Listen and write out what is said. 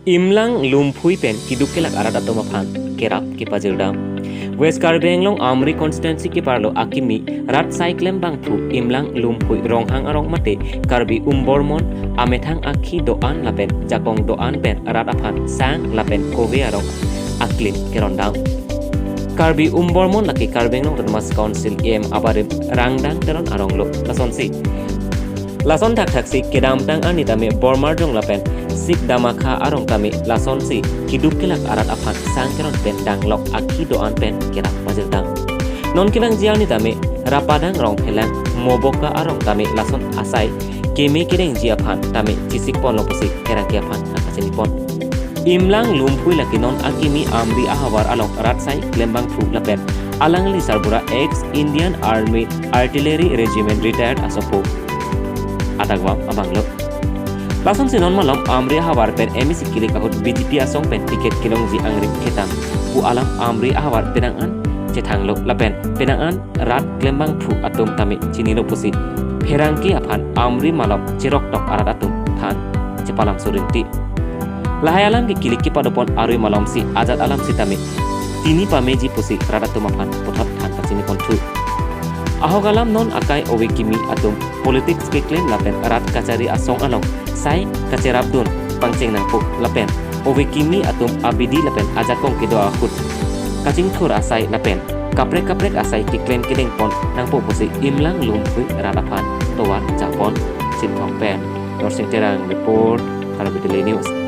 Imlang lumphui pen kiduk kelak arat atau mapan kerap ke pajirdam. West Karbi Anglong Amri constituency ke parlo akimi rat cyclem bangpu imlang lumphui ronghang arong mate Karbi umbormon amethang akhi doan lapen jakong doan pen arat apan sang lapen kove arong aklin kerondang. Karbi umbormon laki Karbi Anglong Termas Council abarim rangdang teron arong lo lasonsi. Lason tak taksi kedam tang ani tame bormar jong lapen sik damakha arong tame lason si kiduk kelak arat apan sangkeron pen dang lok akhi doan pen kerak pajiltang non kibang jiaw ni tame rapadang rong phelang moboka arong tame lason asai keme kereng jiapan tame cisik pon loposi kerak kiapan akasini pon imlang lumpui laki non akimi amri ahawar along ratsai klembang phu lapen alang li sarbura ex Indian Army Artillery Regiment retired asopo Atagwam abanglo. Lason sinon malam amri ahawar pen emisi kili kahut BJP asong pen tiket kilong ji angrim ketang. Pu alam amri ahawar penangan cethanglo lapen penangan rat klembang phu atum tami cinilo pusi. Perangki apan amri malam cirok tok arat atum than cepalam surinti. Lahai alam ki kili ki padopon arui malam si azad alam si tami. Tini pameji pusi radatum apan putat than kacini konthu. Ahogalam non akai owe kimi atum politics ke claim lapen rat kacari asong along sai kacerabdun pangceng nangpuk lapen owe kimi atum abidi lapen ajakong kido akut kacing thur asai lapen kaprek asai ke claim kedeng pon nangpuk pusi imlang lumpui radapan towar japon sin pen norsing terang report Karabitili News.